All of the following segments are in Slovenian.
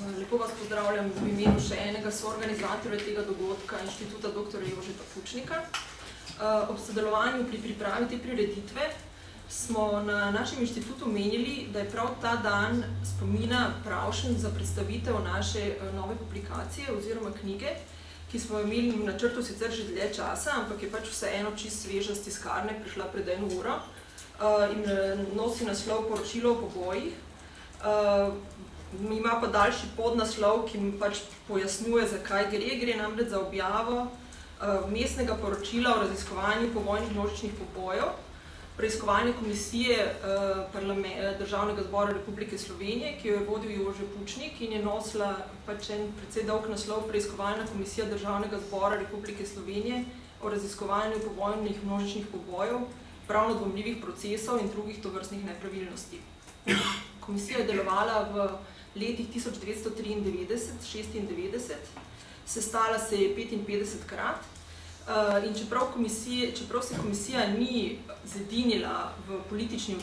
Lepo vas pozdravljam v imenu še enega soorganizatorja tega dogodka, Inštituta dr. Jožeta Pučnika. Ob sodelovanju pri pripravi te prireditve smo na našem inštitutu menili, da je prav ta dan spomina pravšen za predstavitev naše nove publikacije oziroma knjige, ki smo imeli v načrtu sicer že dlje časa, ampak je pač vseeno čisto sveža z tiskarne, prišla pred 1 uro in nosi naslov Poročilo o pogojih. Ima pa daljši podnaslov, ki mi pač pojasnjuje, zakaj gre. Gre namreč za objavo vmesnega poročila o raziskovanju povojnih množičnih pobojev preiskovalne komisije Državnega zbora Republike Slovenije, ki jo je vodil Jože Pučnik in je nosila pač en precej dolg naslov Preiskovalna komisija Državnega zbora Republike Slovenije o raziskovanju povojnih množičnih pobojev, pravno dvomljivih procesov in drugih tovrstnih nepravilnosti. Komisija je delovala v letih 1993-96, sestala se je 55-krat in čeprav se komisija ni zedinila v politični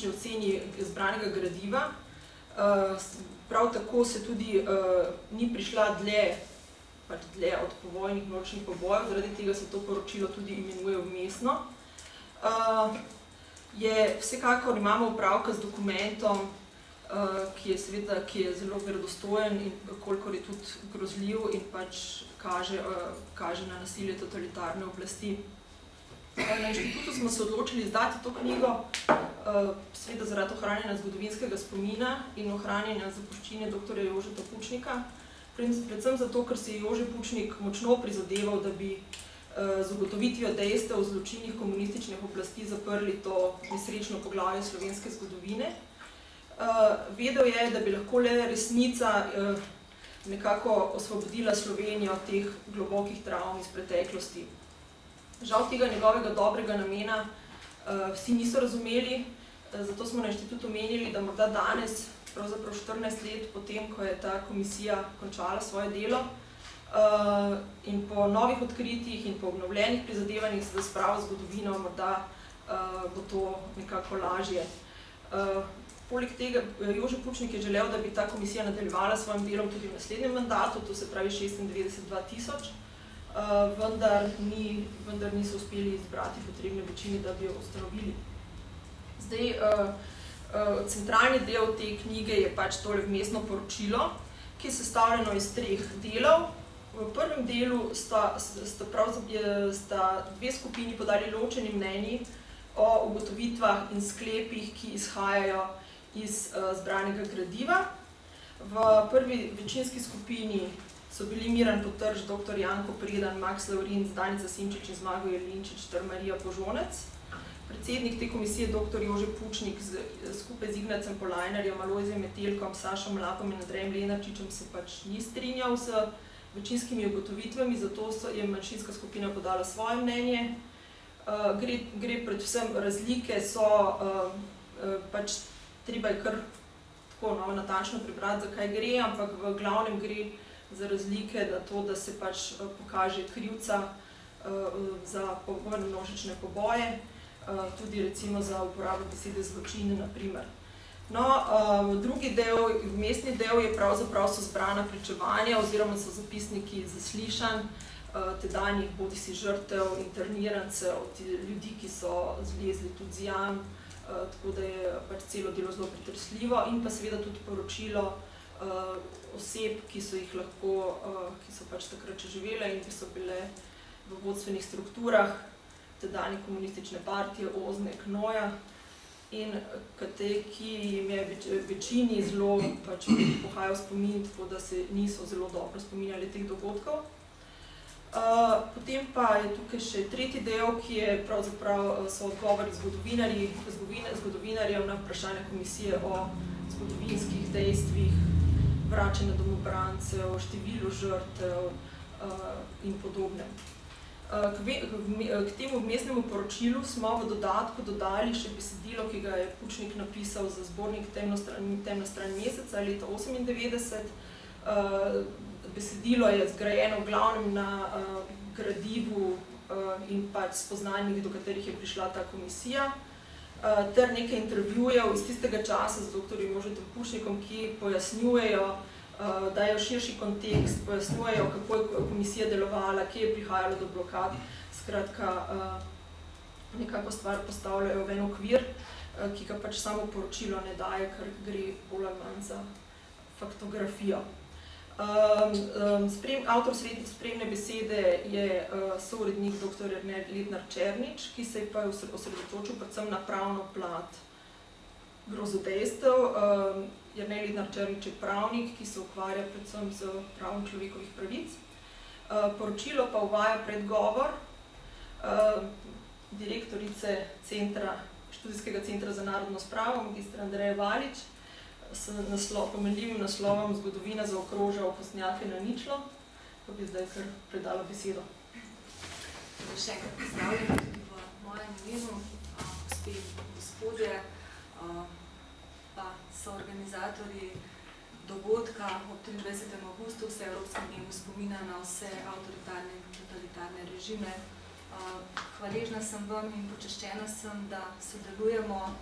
oceni zbranega gradiva, prav tako se tudi ni prišla dlje od povojnih množičnih pobojev, zaradi tega se to poročilo tudi imenuje vmesno. Vsekakor imamo opravka z dokumentom, ki je zelo verodostojen in kolikor je tudi grozljiv in pač kaže na nasilje totalitarne oblasti. Na inštitutu smo se odločili izdati to knjigo, seveda zaradi ohranjanja zgodovinskega spomina in ohranjanja zapuščine dr. Jožeta Pučnika, predvsem zato, ker se je Jože Pučnik močno prizadeval, da bi z ugotovitvijo dejstev o zločinih komunističnih oblasti zaprli to nesrečno poglavje slovenske zgodovine. Vedel je, da bi lahko le resnica nekako osvobodila Slovenijo od teh globokih travm iz preteklosti. Žal tega njegovega dobrega namena vsi niso razumeli, zato smo na inštitutu menili, da morda danes, pravzaprav 14 let potem, ko je ta komisija končala svoje delo, in po novih odkritjih in po obnovljenih prizadevanjih za spravo zgodovino morda bo to nekako lažje. Poleg tega, Jože Pučnik je želel, da bi ta komisija nadaljevala s svojim delom tudi v naslednjem mandatu, to se pravi 96-2000, vendar niso uspeli izbrati potrebne večine, da bi jo ustanovili. Zdaj, centralni del te knjige je pač tole vmesno poročilo, ki je sestavljeno iz 3 delov. V prvem delu sta dve skupini podali ločeni mnenji o ugotovitvah in sklepih, ki izhajajo iz zbranega gradiva. V prvi večinski skupini so bili Miran Potrč, dr. Janko Predan, Max Lavrinc, Danica Simčič in Zmago Jelinčič ter Marija Požonec. Predsednik te komisije, dr. Jože Pučnik, skupaj z Ignacem Polajnarjem, Alojzijem Metelkom, Sašom Lapom in Andrejem Lenarčičem se pač ni strinjal s večinskimi ugotovitvami, zato je manjšinska skupina podala svoje mnenje. Gre predvsem razlike, pač treba je kar tako natančno prebrati, zakaj gre, ampak v glavnem gre za razlike, da se pač pokaže krivca za povojne množične poboje, tudi recimo za uporabo besede zločine, na primer. Drugi del, vmesni del je pravzaprav so zbrana pričevanja oziroma so zapisniki zaslišanj tedanjih bodisi žrtev, internirancev, ljudi, ki so zlezli tudi z jam, tako da je pač celo delo zelo pretresljivo, in pa seveda tudi poročilo oseb, ki so pač takrat še živele in ki so bile v vodstvenih strukturah tedanje komunistične partije, OZNE, KNOJ-a, in ki jim je večini zelo pač pohajal spomin, tako da se niso zelo dobro spominjali teh dogodkov. Potem pa je tukaj še tretji del, ki je pravzaprav so odgovori zgodovinarjev na vprašanje komisije o zgodovinskih dejstvih, vračanju domobrancev, številu žrtev in podobne. K temu vmesnemu poročilu smo v dodatku dodali še besedilo, ki ga je Pučnik napisal za zbornik Temna stran meseca leta 1998. Besedilo je zgrajeno v glavnem na gradivu in pač spoznanjih, do katerih je prišla ta komisija. ter nekaj intervjujev iz tistega časa z dr. Jožetom Pušnikom, ki pojasnjujejo, dajo širši kontekst, pojasnjujejo, kako je komisija delovala, kje je prihajalo do blokad. Skratka, nekako stvar postavljajo v en okvir, ki ga pač samo poročilo ne daje, ker gre bolj ali manj za faktografijo. Avtor spremne besede je sourednik dr. Jernej Lednar Černič, ki se je pa osredotočil predvsem na pravno plat grozodejstev. Jernej Lednar Černič je pravnik, ki se ukvarja predvsem z pravom človekovih pravic. Poročilo pa uvaja predgovor direktorice Študijskega centra za narodno spravo, magistra Andreje Valič, s pomenljivim naslovom Zgodovina zaokroža okostnjake na ničlo, pa bi zdaj kar predala besedo. Še enkrat pozdravljam tudi v mojem imenu, gospe in gospodje, pa so organizatorji dogodka ob 23. avgustu, vse Evropskem dnevu spomina na vse avtoritarne in totalitarne režime. Hvaležna sem vam in počaščena sem, da sodelujemo,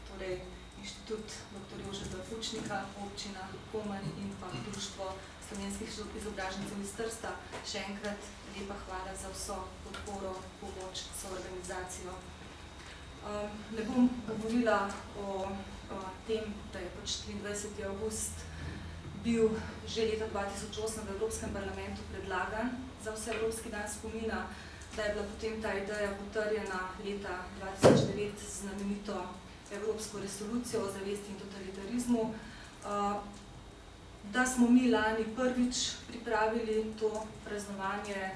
torej Inštitut dr. Jožeta Pučnika, občina Komen in pa Društvo slovenskih izobražencev iz Trsta. Še enkrat lepa hvala za vso podporo, pomoč, soorganizacijo. Ne bom govorila o tem, da je pač 23. avgust bil že leta 2008 v Evropskem parlamentu predlagan za vse Evropski dan spomina, da je bila potem ta ideja potrjena leta 2009 z znamenito Evropsko resolucijo o zavesti in totalitarizmu, da smo mi lani prvič pripravili to praznovanje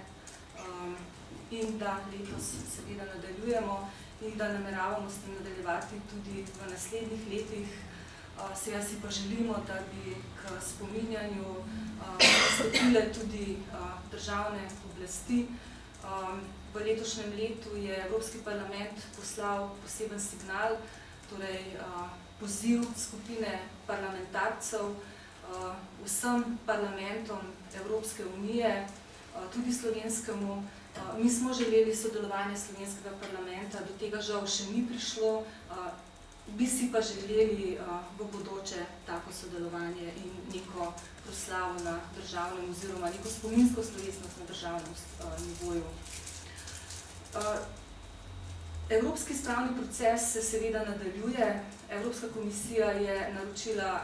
in da letos seveda nadaljujemo in da nameravamo s tem nadaljevati tudi v naslednjih letih. Seveda si pa želimo, da bi k spominjanju pristopile tudi državne oblasti. V letošnjem letu je Evropski parlament poslal poseben signal, torej poziv skupine parlamentarcev vsem parlamentom Evropske unije, tudi slovenskemu. Mi smo želeli sodelovanje slovenskega parlamenta, do tega žal še ni prišlo, bi si pa želeli v bodoče tako sodelovanje in neko proslavo na državnem oziroma neko spominsko slovesnost na državnem nivoju. Evropski spravni proces se seveda nadaljuje. Evropska komisija je naročila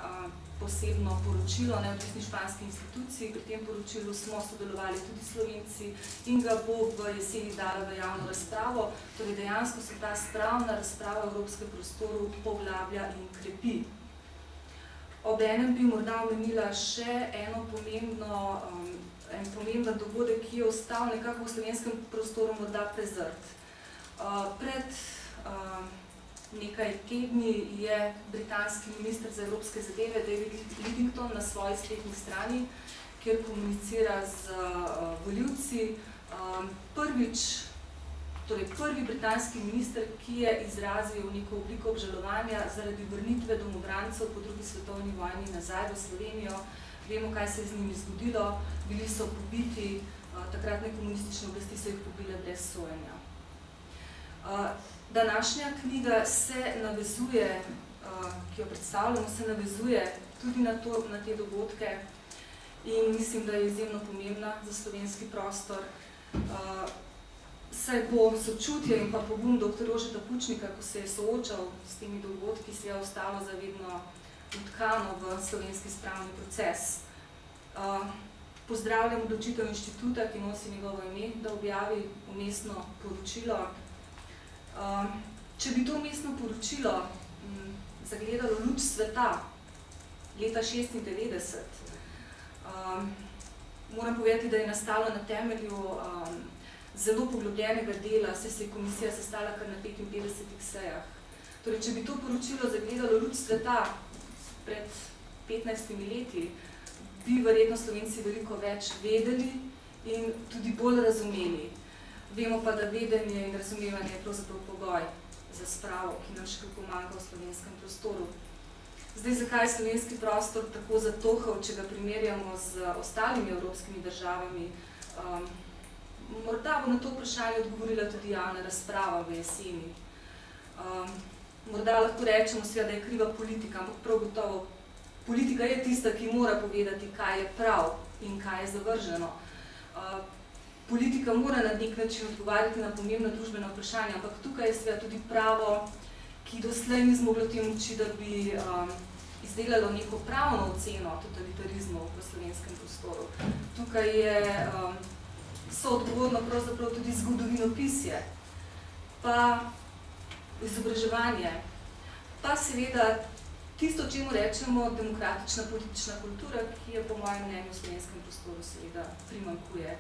posebno poročilo neodvisni španski instituciji. Pri tem poročilu smo sodelovali tudi Slovenci in ga bo v jeseni dala v javno razpravo. Torej dejansko se ta spravna razprava v evropskem prostoru poglablja in krepi. Obenem bi morda omenila še en pomemben dogodek, ki je ostal nekako v slovenskem prostoru morda prezrt. Pred nekaj tedni je britanski minister za evropske zadeve David Lidington na svoji spletni strani, kjer komunicira z volivci, prvi britanski minister, ki je izrazil neko obliko obžalovanja zaradi vrnitve domobrancev po drugi svetovni vojni nazaj v Slovenijo. Vemo, kaj se je z njimi zgodilo. Bili so pobiti, takratne komunistične oblasti so jih pobile brez sojenja. Današnja knjiga se navezuje, ki jo predstavljamo, se navezuje tudi na te dogodke in mislim, da je izjemno pomembna za slovenski prostor. Saj bo sočutje in pa pogum dr. Jožeta Pučnika, ko se je soočal s temi dogodki, se je ostalo zavedno utkano v slovenski spravni proces. Pozdravljam odločitev inštituta, ki nosi njegovo ime, da objavi vmesno poročilo. Če bi to vmesno poročilo zagledalo luč sveta leta 1996, moram povedati, da je nastalo na temelju zelo poglobljenega dela, saj se je komisija sestala kar na 55 sejah. Torej, če bi to poročilo zagledalo luč sveta pred 15 leti, bi verjetno Slovenci veliko več vedeli in tudi bolj razumeli. Vemo pa, da vedenje in razumevanje je pravzaprav pogoj za spravo, ki nam še kako manjka v slovenskem prostoru. Zdaj, zakaj je slovenski prostor tako zatohal, če ga primerjamo z ostalimi evropskimi državami? Morda bo na to vprašanje odgovorila tudi javna razprava v jeseni. Morda lahko rečemo, da je kriva politika, ampak prav gotovo politika je tista, ki mora povedati, kaj je prav in kaj je zavrženo. Politika mora na nek način odgovarjati na pomembna družbena vprašanja, ampak tukaj je seveda tudi pravo, ki doslej ni zmoglo te moči, da bi izdelalo neko pravno oceno totalitarizmov v slovenskem prostoru. Tukaj je soodgovorno pravzaprav tudi zgodovinopisje, pa izobraževanje, pa seveda tisto, čemu rečemo demokratična politična kultura, ki je po mojem mnenju v slovenskem prostoru seveda primanjkuje.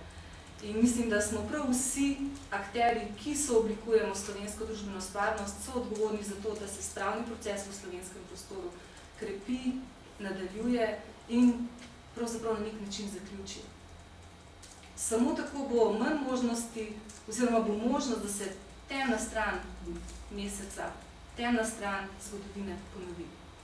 In mislim, da smo prav vsi akterji, ki sooblikujemo slovensko družbeno stvarnost, so odgovorni za to, da se spravni proces v slovenskem prostoru krepi, nadaljuje in pravzaprav na nek način zaključi. Samo tako bo manj možnosti, oziroma bo možnost, da se temna stran meseca, temna stran zgodovine ponovi.